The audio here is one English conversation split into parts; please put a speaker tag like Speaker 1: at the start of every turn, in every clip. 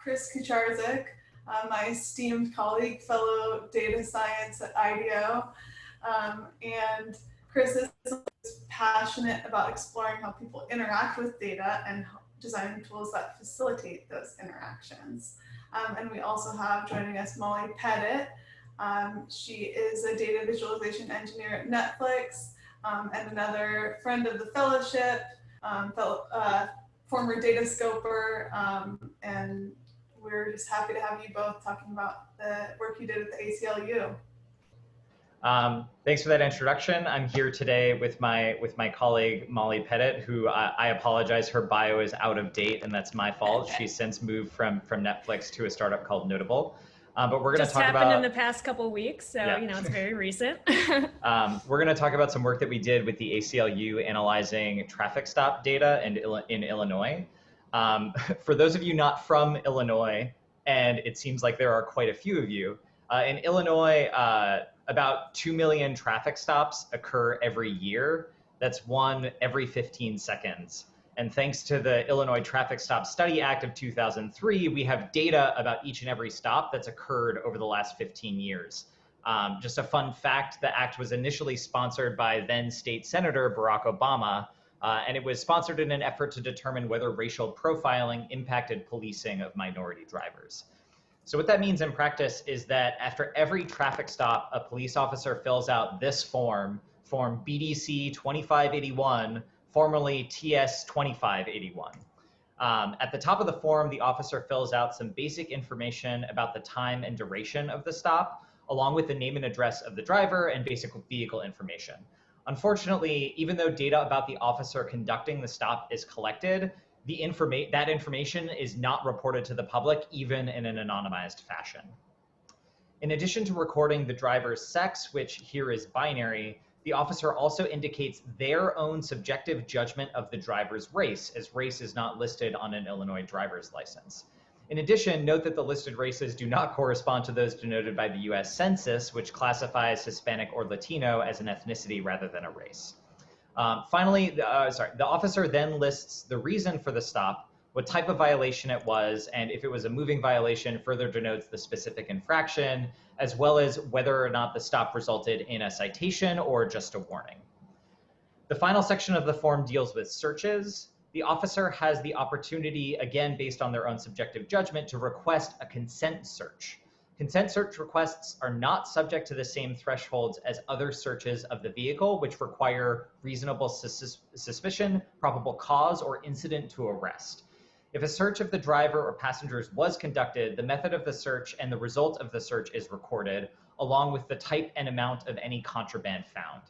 Speaker 1: Chris Kucharczyk, my esteemed colleague, fellow data science at IDEO. And Chris is passionate about exploring how people interact with data and designing tools that facilitate those interactions. And we also have joining us Molly Pettit. She is a data visualization engineer at Netflix and another friend of the fellowship, former data scoper, and we're just happy to have you both talking about the work you did at the ACLU.
Speaker 2: Thanks for that introduction. I'm here today with my colleague Molly Pettit, who I apologize, her bio is out of date, and that's my fault. She's since moved from Netflix to a startup called Notable. But we're going to talk about—
Speaker 3: just happened in the past couple weeks, so
Speaker 2: yeah.
Speaker 3: You know, it's very recent.
Speaker 2: We're going to talk about some work that we did with the ACLU analyzing traffic stop data in Illinois. For those of you not from Illinois, and it seems like there are quite a few of you, in Illinois, about 2 million traffic stops occur every year. That's one every 15 seconds. And thanks to the Illinois Traffic Stop Study Act of 2003, we have data about each and every stop that's occurred over the last 15 years. Just a fun fact, the act was initially sponsored by then State Senator Barack Obama, and it was sponsored in an effort to determine whether racial profiling impacted policing of minority drivers. So what that means in practice is that after every traffic stop, a police officer fills out this form BDC 2581, formerly TS 2581. At the top of the form, the officer fills out some basic information about the time and duration of the stop, along with the name and address of the driver and basic vehicle information. Unfortunately, even though data about the officer conducting the stop is collected, that information is not reported to the public, even in an anonymized fashion. In addition to recording the driver's sex, which here is binary, the officer also indicates their own subjective judgment of the driver's race, as race is not listed on an Illinois driver's license. In addition, note that the listed races do not correspond to those denoted by the US Census, which classifies Hispanic or Latino as an ethnicity rather than a race. Finally, the officer then lists the reason for the stop, what type of violation it was, and if it was a moving violation, further denotes the specific infraction, as well as whether or not the stop resulted in a citation or just a warning. The final section of the form deals with searches. The officer has the opportunity, again, based on their own subjective judgment, to request a consent search. Consent search requests are not subject to the same thresholds as other searches of the vehicle, which require reasonable suspicion, probable cause, or incident to arrest. If a search of the driver or passengers was conducted, the method of the search and the result of the search is recorded, along with the type and amount of any contraband found.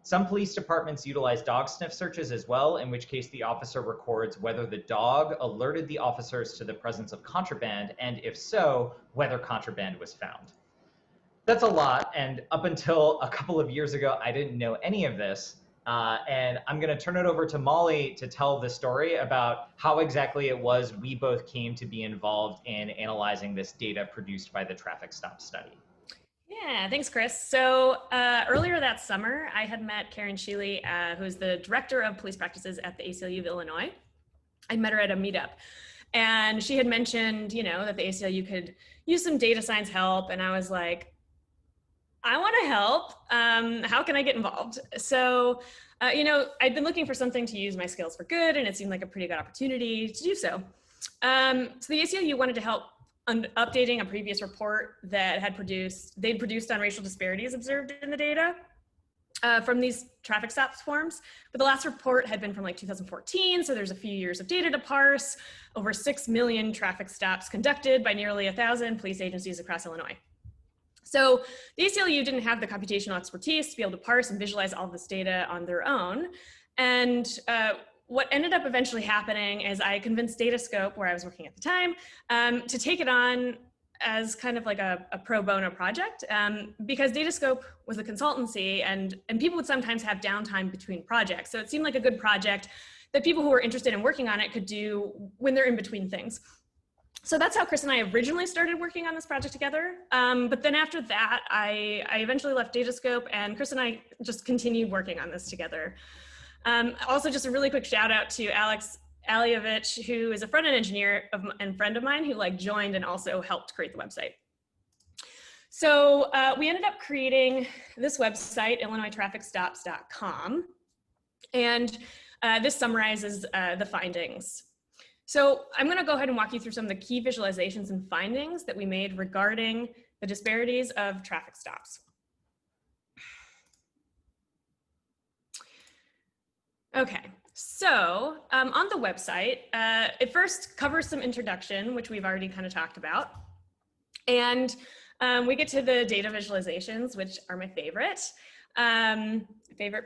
Speaker 2: Some police departments utilize dog sniff searches as well, in which case the officer records whether the dog alerted the officers to the presence of contraband, and if so, whether contraband was found. That's a lot, and up until a couple of years ago, I didn't know any of this. And I'm going to turn it over to Molly to tell the story about how exactly it was we both came to be involved in analyzing this data produced by the Traffic Stop Study.
Speaker 3: Yeah, thanks, Chris. So earlier that summer, I had met Karen Sheely, who's the director of police practices at the ACLU of Illinois. I met her at a meetup, and she had mentioned, that the ACLU could use some data science help, and I was like, I want to help. How can I get involved? So, I'd been looking for something to use my skills for good, and it seemed like a pretty good opportunity to do so. So the ACLU wanted to help updating a previous report that they'd produced on racial disparities observed in the data from these traffic stops forms. But the last report had been from like 2014, so there's a few years of data to parse, over 6 million traffic stops conducted by nearly 1,000 police agencies across Illinois. So the ACLU didn't have the computational expertise to be able to parse and visualize all this data on their own. And what ended up eventually happening is I convinced Datascope, where I was working at the time, to take it on as kind of like a pro bono project, because Datascope was a consultancy and people would sometimes have downtime between projects. So it seemed like a good project that people who were interested in working on it could do when they're in between things. So that's how Chris and I originally started working on this project together. But then after that, I eventually left Datascope, and Chris and I just continued working on this together. Also, just a really quick shout out to Alex Alievich, who is a front-end engineer and friend of mine, who like joined and also helped create the website. So we ended up creating this website, illinoistrafficstops.com, and this summarizes the findings. So I'm going to go ahead and walk you through some of the key visualizations and findings that we made regarding the disparities of traffic stops. Okay, so on the website, it first covers some introduction, which we've already kind of talked about. And we get to the data visualizations, which are my favorite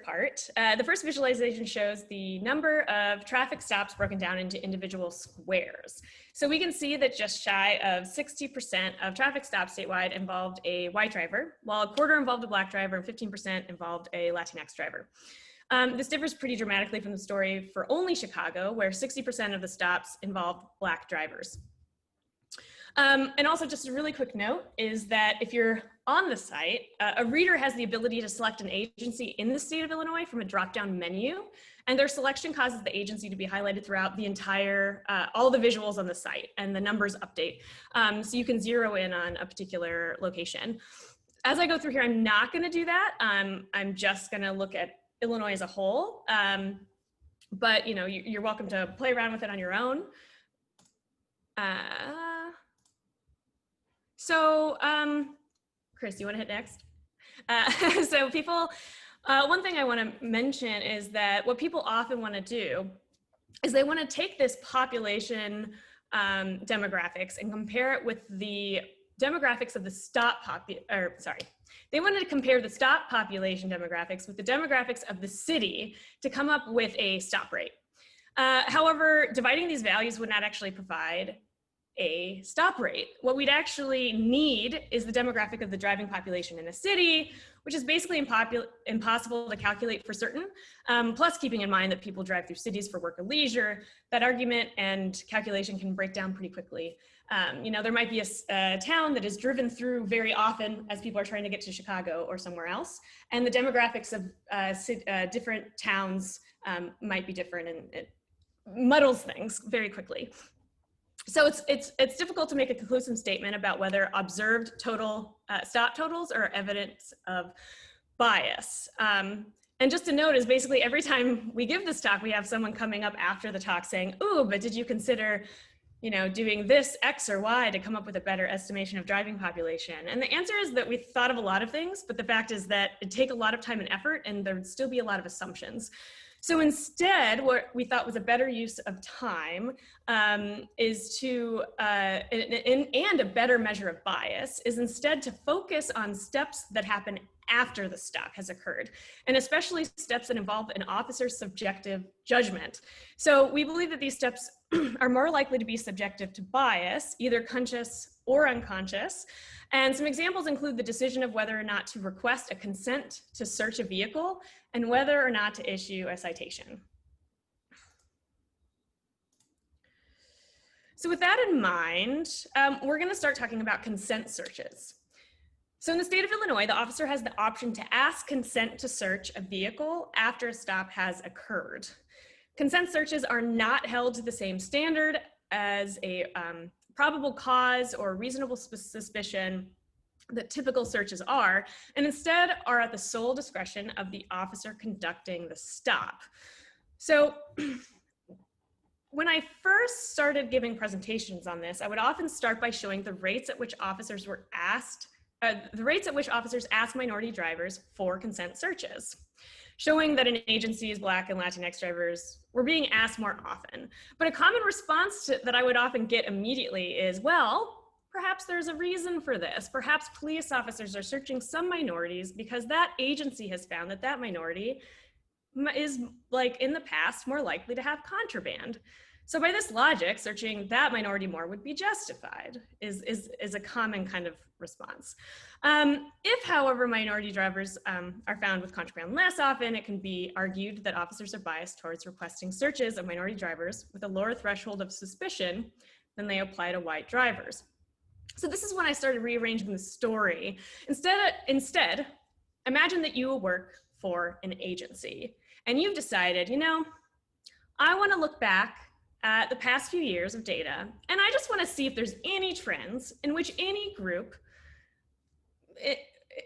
Speaker 3: part. The first visualization shows the number of traffic stops broken down into individual squares. So we can see that just shy of 60% of traffic stops statewide involved a white driver, while a quarter involved a black driver and 15% involved a Latinx driver. This differs pretty dramatically from the story for only Chicago, where 60% of the stops involved black drivers. And also just a really quick note is that if you're on the site, a reader has the ability to select an agency in the state of Illinois from a drop-down menu, and their selection causes the agency to be highlighted throughout the entire, all the visuals on the site, and the numbers update. So you can zero in on a particular location. As I go through here, I'm not gonna do that. I'm just gonna look at Illinois as a whole, but you know, you're welcome to play around with it on your own. Chris, you want to hit next? So people, one thing I want to mention is that what people often want to do is they want to take this population demographics and compare it with the demographics of the stop they wanted to compare the stop population demographics with the demographics of the city to come up with a stop rate. However, dividing these values would not actually provide a stop rate. What we'd actually need is the demographic of the driving population in a city, which is basically impossible to calculate for certain. Plus keeping in mind that people drive through cities for work or leisure, that argument and calculation can break down pretty quickly. You know, there might be a town that is driven through very often as people are trying to get to Chicago or somewhere else. And the demographics of different towns might be different, and it muddles things very quickly. So it's difficult to make a conclusive statement about whether observed total stop totals are evidence of bias. And just a note is basically every time we give this talk, we have someone coming up after the talk saying, "Ooh, but did you consider, you know, doing this X or Y to come up with a better estimation of driving population?" And the answer is that we thought of a lot of things, but the fact is that it'd take a lot of time and effort, and there'd still be a lot of assumptions. So instead, what we thought was a better use of time is to, and a better measure of bias, is instead to focus on steps that happen after the stop has occurred, and especially steps that involve an officer's subjective judgment. So we believe that these steps are more likely to be subjective to bias, either conscious or unconscious. And some examples include the decision of whether or not to request a consent to search a vehicle and whether or not to issue a citation. So with that in mind, we're going to start talking about consent searches. So in the state of Illinois, the officer has the option to ask consent to search a vehicle after a stop has occurred. Consent searches are not held to the same standard as a probable cause or reasonable suspicion that typical searches are, and instead are at the sole discretion of the officer conducting the stop. So when I first started giving presentations on this, I would often start by showing the rates at which officers were asked, ask minority drivers for consent searches, showing that an agency's Black and Latinx drivers were being asked more often. But a common response that I would often get immediately is, well, perhaps there's a reason for this. Perhaps police officers are searching some minorities because that agency has found that that minority is, like in the past, more likely to have contraband. So by this logic, searching that minority more would be justified, is a common kind of response. If, however, minority drivers are found with contraband less often, it can be argued that officers are biased towards requesting searches of minority drivers with a lower threshold of suspicion than they apply to white drivers. So this is when I started rearranging the story. Instead, imagine that you work for an agency and you've decided, you know, I want to look back at the past few years of data, and I just want to see if there's any trends in which any group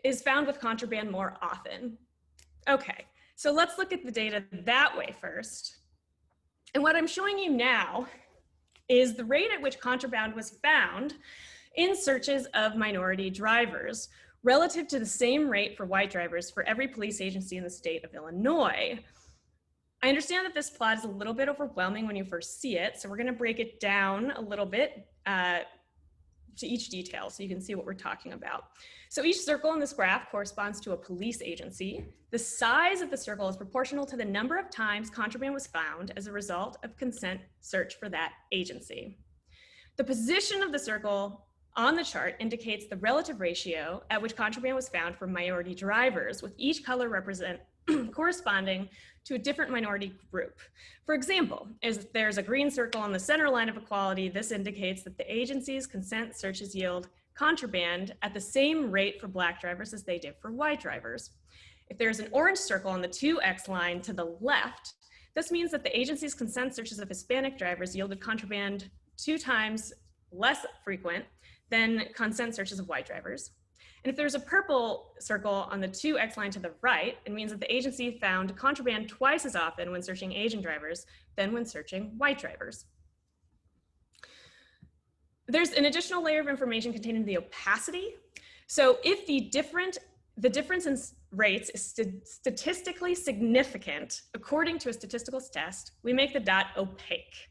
Speaker 3: is found with contraband more often. Okay, so let's look at the data that way first. And what I'm showing you now is the rate at which contraband was found in searches of minority drivers relative to the same rate for white drivers for every police agency in the state of Illinois. I understand that this plot is a little bit overwhelming when you first see it, so we're going to break it down a little bit to each detail so you can see what we're talking about. So each circle in this graph corresponds to a police agency. The size of the circle is proportional to the number of times contraband was found as a result of consent search for that agency. The position of the circle on the chart indicates the relative ratio at which contraband was found for minority drivers, with each color corresponding to a different minority group. For example, if there's a green circle on the center line of equality, this indicates that the agency's consent searches yield contraband at the same rate for Black drivers as they did for white drivers. If there's an orange circle on the 2x line to the left, this means that the agency's consent searches of Hispanic drivers yielded contraband 2 times less frequent than consent searches of white drivers. And if there's a purple circle on the 2x line to the right, it means that the agency found contraband twice as often when searching Asian drivers than when searching white drivers. There's an additional layer of information contained in the opacity. So if the difference in rates is statistically significant, according to a statistical test, we make the dot opaque.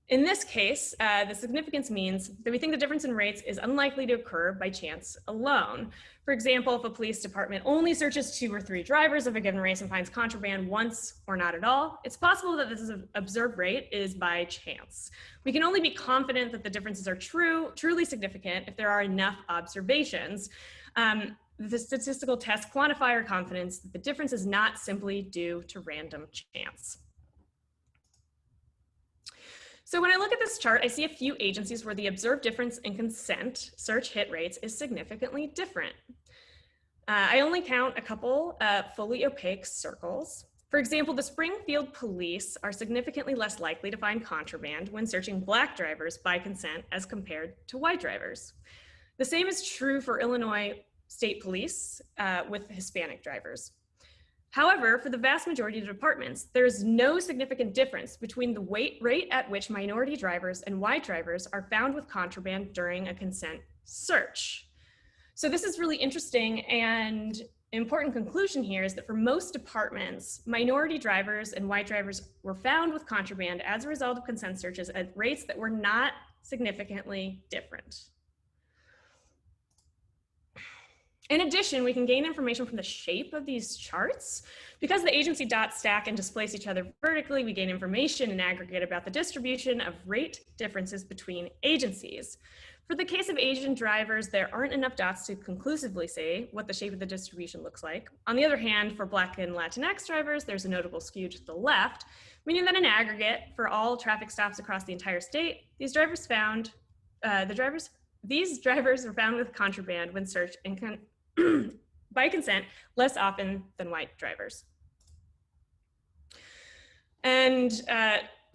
Speaker 3: In this case, the significance means that we think the difference in rates is unlikely to occur by chance alone. For example, if a police department only searches 2 or 3 drivers of a given race and finds contraband once or not at all, it's possible that this observed rate is by chance. We can only be confident that the differences are truly significant if there are enough observations. The statistical tests quantify our confidence that the difference is not simply due to random chance. So when I look at this chart, I see a few agencies where the observed difference in consent search hit rates is significantly different. I only count a couple fully opaque circles. For example, the Springfield police are significantly less likely to find contraband when searching Black drivers by consent as compared to white drivers. The same is true for Illinois State Police with Hispanic drivers. However, for the vast majority of departments, there is no significant difference between the rate at which minority drivers and white drivers are found with contraband during a consent search. So this is really interesting, and an important conclusion here is that for most departments, minority drivers and white drivers were found with contraband as a result of consent searches at rates that were not significantly different. In addition, we can gain information from the shape of these charts. Because the agency dots stack and displace each other vertically, we gain information in aggregate about the distribution of rate differences between agencies. For the case of Asian drivers, there aren't enough dots to conclusively say what the shape of the distribution looks like. On the other hand, for Black and Latinx drivers, there's a notable skew to the left, meaning that in aggregate, for all traffic stops across the entire state, these drivers are found with contraband when searched by consent less often than white drivers. And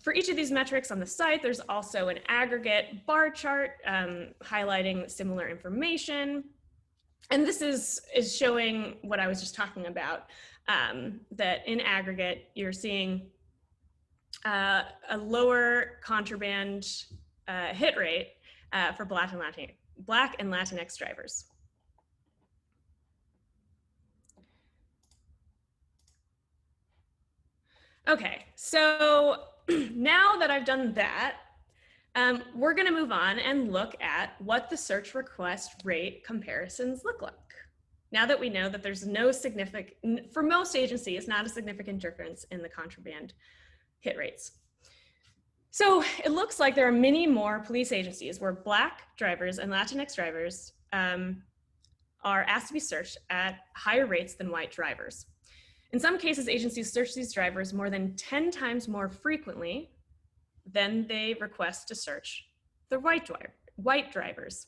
Speaker 3: for each of these metrics on the site, there's also an aggregate bar chart highlighting similar information. And this is showing what I was just talking about, that in aggregate, you're seeing a lower contraband hit rate for Black and Latinx drivers. Okay, so now that I've done that, we're gonna move on and look at what the search request rate comparisons look like. Now that we know that there's no significant, for most agencies, not a significant difference in the contraband hit rates. So it looks like there are many more police agencies where Black drivers and Latinx drivers are asked to be searched at higher rates than white drivers. In some cases, agencies search these drivers more than 10 times more frequently than they request to search the white drivers.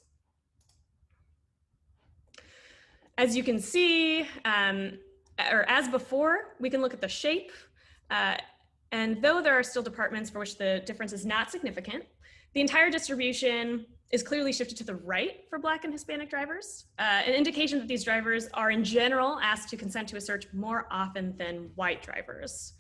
Speaker 3: As you can see, or as before, we can look at the shape And though there are still departments for which the difference is not significant, the entire distribution is clearly shifted to the right for Black and Hispanic drivers, an indication that these drivers are in general asked to consent to a search more often than white drivers.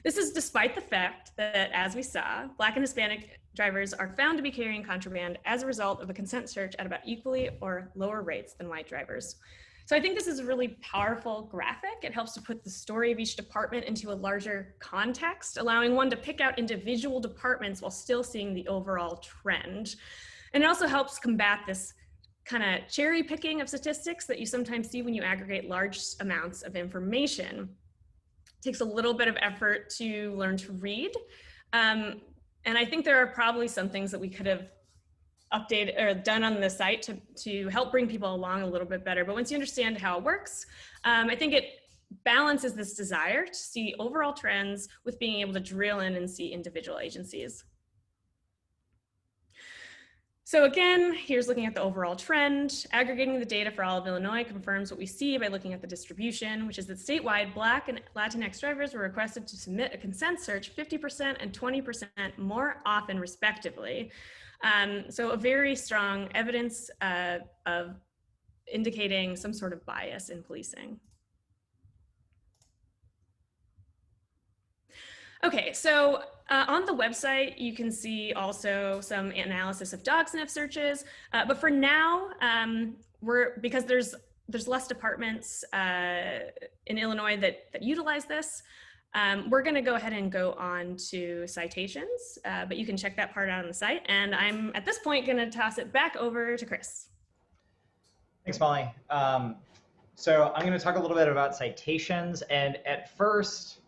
Speaker 3: This is despite the fact that, as we saw, Black and Hispanic drivers are found to be carrying contraband as a result of a consent search at about equally or lower rates than white drivers. So I think this is a really powerful graphic. It helps to put the story of each department into a larger context, allowing one to pick out individual departments while still seeing the overall trend. And it also helps combat this kind of cherry picking of statistics that you sometimes see when you aggregate large amounts of information. It takes a little bit of effort to learn to read. And I think there are probably some things that we could have updated or done on the site to help bring people along a little bit better. But once you understand how it works, I think it balances this desire to see overall trends with being able to drill in and see individual agencies. So again, here's looking at the overall trend. Aggregating the data for all of Illinois confirms what we see by looking at the distribution, which is that statewide Black and Latinx drivers were requested to submit a consent search 50% and 20% more often respectively. So a very strong evidence of indicating some sort of bias in policing. Okay, so on the website, you can see also some analysis of dog sniff searches, but for now, because there's less departments in Illinois that utilize this, we're gonna go ahead and go on to citations, but you can check that part out on the site. And I'm at this point gonna toss it back over to Chris.
Speaker 2: Thanks, Molly. So I'm gonna talk a little bit about citations. And at first,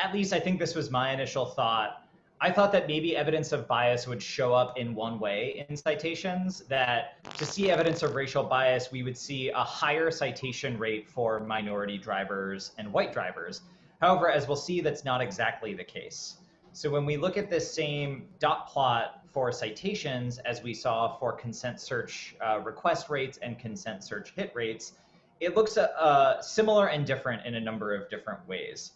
Speaker 2: at least I think this was my initial thought, I thought that maybe evidence of bias would show up in one way in citations, that to see evidence of racial bias, we would see a higher citation rate for minority drivers and white drivers. However, as we'll see, that's not exactly the case. So when we look at this same dot plot for citations, as we saw for consent search request rates and consent search hit rates, it looks similar and different in a number of different ways.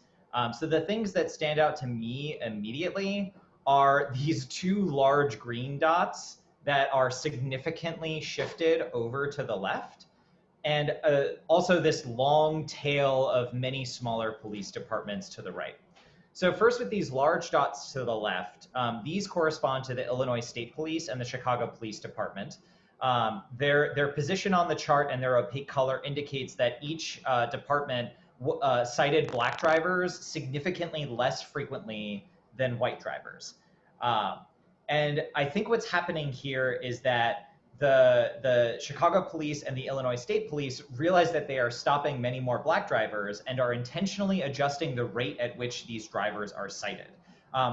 Speaker 2: So the things that stand out to me immediately are these two large green dots that are significantly shifted over to the left, and also this long tail of many smaller police departments to the right. So first, with these large dots to the left, these correspond to the Illinois State Police and the Chicago Police Department. Their position on the chart and their opaque color indicates that each department cited Black drivers significantly less frequently than white drivers. And I think what's happening here is that the Chicago Police and the Illinois State Police realize that they are stopping many more Black drivers and are intentionally adjusting the rate at which these drivers are cited,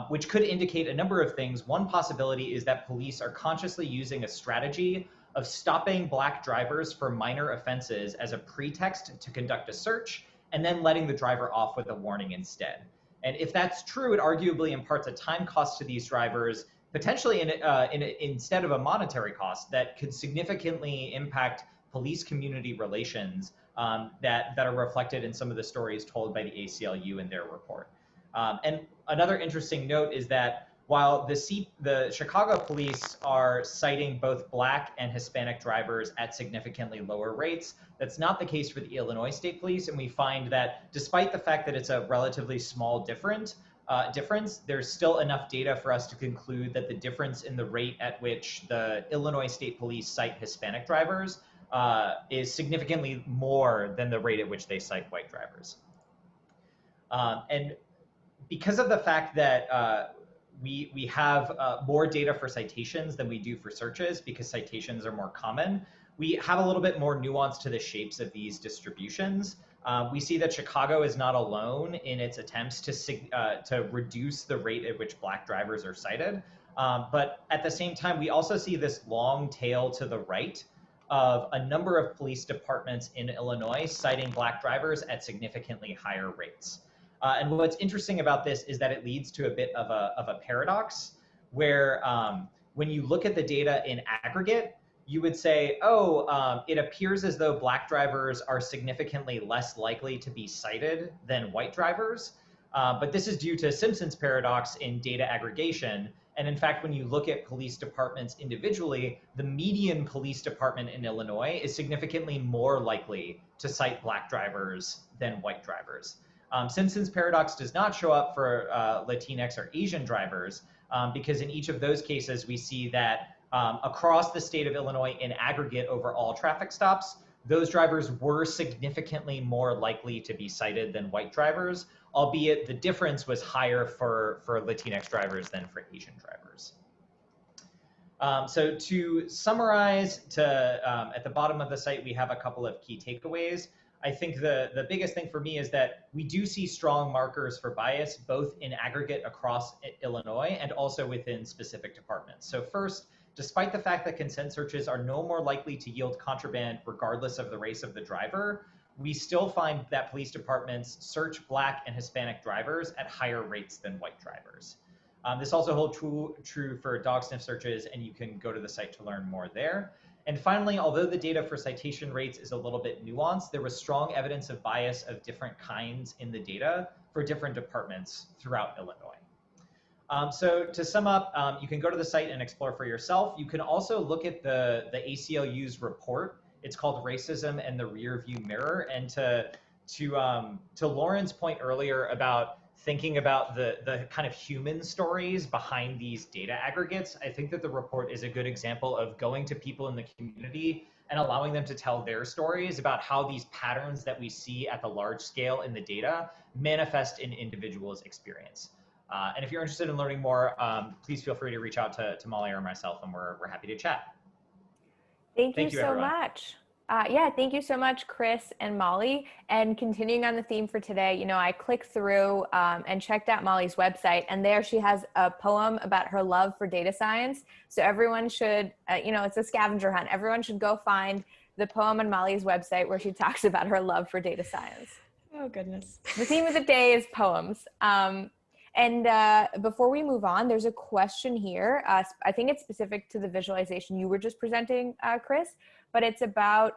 Speaker 2: which could indicate a number of things. One possibility is that police are consciously using a strategy of stopping Black drivers for minor offenses as a pretext to conduct a search, and then letting the driver off with a warning instead. And if that's true, it arguably imparts a time cost to these drivers, potentially instead of a monetary cost that could significantly impact police community relations that are reflected in some of the stories told by the ACLU in their report. And another interesting note is that while the Chicago police are citing both Black and Hispanic drivers at significantly lower rates, that's not the case for the Illinois State Police. And we find that despite the fact that it's a relatively small difference, there's still enough data for us to conclude that the difference in the rate at which the Illinois State Police cite Hispanic drivers is significantly more than the rate at which they cite white drivers. And because of the fact that we have more data for citations than we do for searches, because citations are more common, we have a little bit more nuance to the shapes of these distributions. We see that Chicago is not alone in its attempts to reduce the rate at which Black drivers are cited. But at the same time, we also see this long tail to the right of a number of police departments in Illinois citing Black drivers at significantly higher rates. And what's interesting about this is that it leads to a bit of a paradox, where when you look at the data in aggregate, you would say, oh, it appears as though Black drivers are significantly less likely to be cited than white drivers. But this is due to Simpson's paradox in data aggregation. And in fact, when you look at police departments individually, the median police department in Illinois is significantly more likely to cite Black drivers than white drivers. Simpson's paradox does not show up for Latinx or Asian drivers, because in each of those cases, we see that across the state of Illinois in aggregate over all traffic stops, those drivers were significantly more likely to be cited than white drivers, albeit the difference was higher for Latinx drivers than for Asian drivers. So to summarize, at the bottom of the site, we have a couple of key takeaways. I think the biggest thing for me is that we do see strong markers for bias, both in aggregate across Illinois and also within specific departments. So first, despite the fact that consent searches are no more likely to yield contraband regardless of the race of the driver, we still find that police departments search Black and Hispanic drivers at higher rates than white drivers. This also holds true for dog sniff searches, and you can go to the site to learn more there. And finally, although the data for citation rates is a little bit nuanced, there was strong evidence of bias of different kinds in the data for different departments throughout Illinois. So to sum up, you can go to the site and explore for yourself. You can also look at the ACLU's report. It's called Racism and the Rear View Mirror. And to Lauren's point earlier about thinking about the kind of human stories behind these data aggregates, I think that the report is a good example of going to people in the community and allowing them to tell their stories about how these patterns that we see at the large scale in the data manifest in individuals' experience. And if you're interested in learning more, please feel free to reach out to Molly or myself, and we're happy to chat.
Speaker 4: Thank you so
Speaker 2: everyone.
Speaker 4: much. Yeah, thank you so much, Chris and Molly. And continuing on the theme for today, you know, I clicked through and checked out Molly's website, and there she has a poem about her love for data science. So everyone should, you know, it's a scavenger hunt. Everyone should go find the poem on Molly's website where she talks about her love for data science.
Speaker 3: Oh, goodness.
Speaker 4: The theme of the day is poems. And before we move on, there's a question here. I think it's specific to the visualization you were just presenting, Chris, but it's about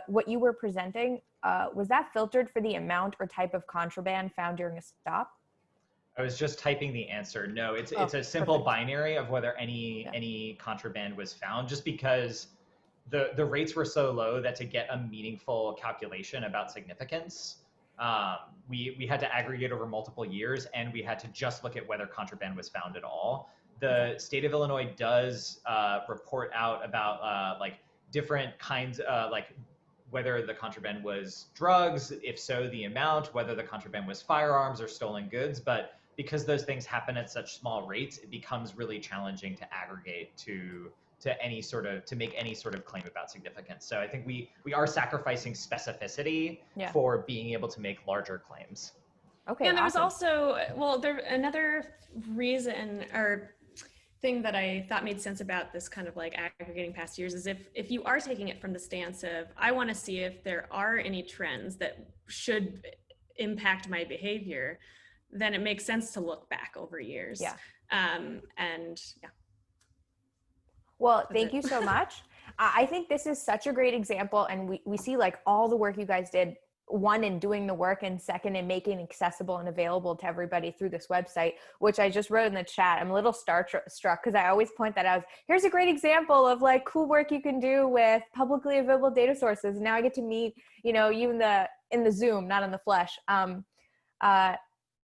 Speaker 4: what you were presenting. Was that filtered for the amount or type of contraband found during a stop?
Speaker 2: I was just typing the answer. No, it's a simple
Speaker 4: perfect.
Speaker 2: binary of whether any contraband was found, just because the rates were so low that to get a meaningful calculation about significance, we had to aggregate over multiple years, and we had to just look at whether contraband was found at all. The state of Illinois does report out about like different kinds, like whether the contraband was drugs, if so, the amount, whether the contraband was firearms or stolen goods. But because those things happen at such small rates, it becomes really challenging to aggregate to make any sort of claim about significance. So I think we are sacrificing specificity for being able to make larger claims.
Speaker 4: Okay.
Speaker 3: And there was
Speaker 4: awesome.
Speaker 3: also, well, another reason or thing that I thought made sense about this kind of like aggregating past years is if you are taking it from the stance of, I want to see if there are any trends that should impact my behavior, then it makes sense to look back over years.
Speaker 4: Yeah.
Speaker 3: And yeah.
Speaker 4: Well, thank you so much. I think this is such a great example, and we see like all the work you guys did, one, in doing the work, and second, in making accessible and available to everybody through this website, which I just wrote in the chat. I'm a little starstruck because I always point that out. Here's a great example of like cool work you can do with publicly available data sources. And now I get to meet, you know, you in the Zoom, not in the flesh.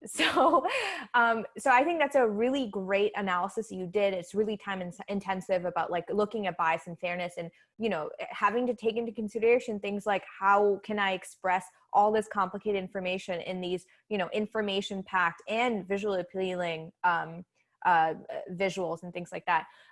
Speaker 4: So I think that's a really great analysis you did. It's really time intensive about like looking at bias and fairness, and, you know, having to take into consideration things like how can I express all this complicated information in these, you know, information packed and visually appealing visuals and things like that.